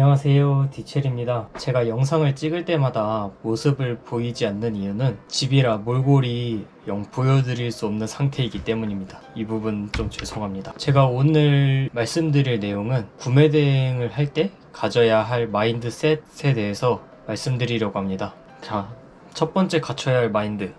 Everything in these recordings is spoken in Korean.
안녕하세요, 디첼입니다. 제가 영상을 찍을 때마다 모습을 보이지 않는 이유는 집이라 몰골이 영 보여드릴 수 없는 상태이기 때문입니다. 이 부분 좀 죄송합니다. 제가 오늘 말씀드릴 내용은 구매 대행을 할 때 가져야 할 마인드셋에 대해서 말씀드리려고 합니다. 자, 첫 번째 갖춰야 할 마인드,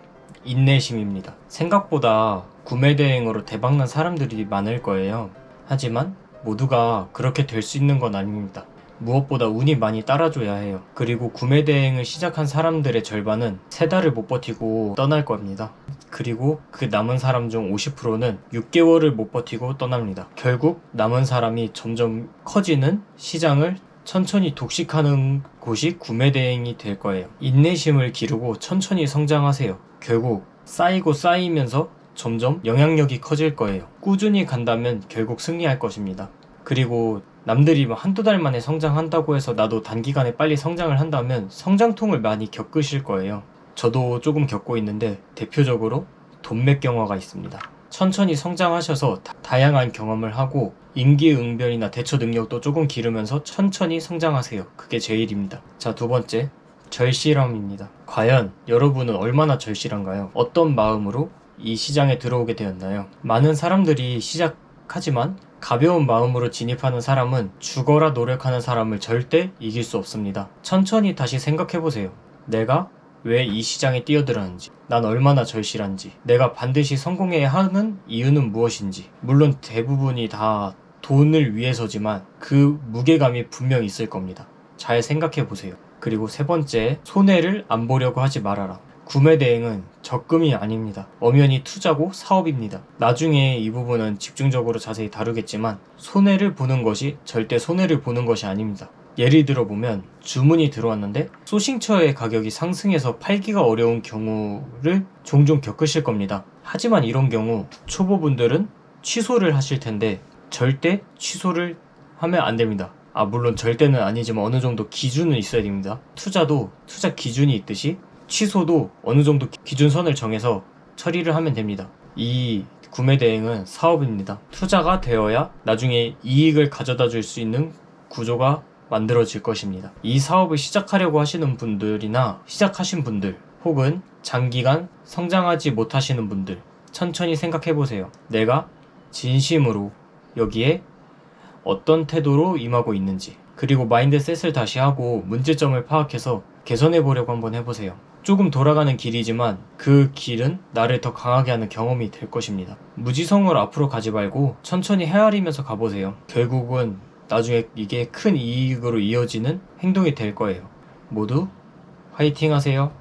인내심입니다. 생각보다 구매 대행으로 대박난 사람들이 많을 거예요. 하지만 모두가 그렇게 될 수 있는 건 아닙니다. 무엇보다 운이 많이 따라줘야 해요. 그리고 구매 대행을 시작한 사람들의 절반은 3달을 못 버티고 떠날 겁니다. 그리고 그 남은 사람 중 50%는 6개월을 못 버티고 떠납니다. 결국 남은 사람이 점점 커지는 시장을 천천히 독식하는 곳이 구매 대행이 될 거예요. 인내심을 기르고 천천히 성장하세요. 결국 쌓이고 쌓이면서 점점 영향력이 커질 거예요. 꾸준히 간다면 결국 승리할 것입니다. 그리고 남들이 한두 달 만에 성장한다고 해서 나도 단기간에 빨리 성장을 한다면 성장통을 많이 겪으실 거예요. 저도 조금 겪고 있는데 대표적으로 돈맥 경화가 있습니다. 천천히 성장하셔서 다양한 경험을 하고 임기응변이나 대처 능력도 조금 기르면서 천천히 성장하세요. 그게 제일입니다. 자, 두 번째, 절실함입니다. 과연 여러분은 얼마나 절실한가요? 어떤 마음으로 이 시장에 들어오게 되었나요? 많은 사람들이 시작하지만 가벼운 마음으로 진입하는 사람은 죽어라 노력하는 사람을 절대 이길 수 없습니다. 천천히 다시 생각해보세요. 내가 왜 이 시장에 뛰어들었는지, 난 얼마나 절실한지, 내가 반드시 성공해야 하는 이유는 무엇인지. 물론 대부분이 다 돈을 위해서지만 그 무게감이 분명 있을 겁니다. 잘 생각해보세요. 그리고 세 번째, 손해를 안 보려고 하지 말아라. 구매 대행은 적금이 아닙니다. 엄연히 투자고 사업입니다. 나중에 이 부분은 집중적으로 자세히 다루겠지만 손해를 보는 것이 절대 손해를 보는 것이 아닙니다. 예를 들어 보면 주문이 들어왔는데 소싱처의 가격이 상승해서 팔기가 어려운 경우를 종종 겪으실 겁니다. 하지만 이런 경우 초보분들은 취소를 하실 텐데 절대 취소를 하면 안 됩니다. 물론 절대는 아니지만 어느 정도 기준은 있어야 됩니다. 투자도 투자 기준이 있듯이 취소도 어느 정도 기준선을 정해서 처리를 하면 됩니다. 이 구매 대행은 사업입니다. 투자가 되어야 나중에 이익을 가져다 줄 수 있는 구조가 만들어질 것입니다. 이 사업을 시작하려고 하시는 분들이나 시작하신 분들 혹은 장기간 성장하지 못하시는 분들 천천히 생각해보세요. 내가 진심으로 여기에 어떤 태도로 임하고 있는지, 그리고 마인드셋을 다시 하고 문제점을 파악해서 개선해 보려고 한번 해보세요. 조금 돌아가는 길이지만 그 길은 나를 더 강하게 하는 경험이 될 것입니다. 무지성으로 앞으로 가지 말고 천천히 헤아리면서 가보세요. 결국은 나중에 이게 큰 이익으로 이어지는 행동이 될 거예요. 모두 화이팅 하세요.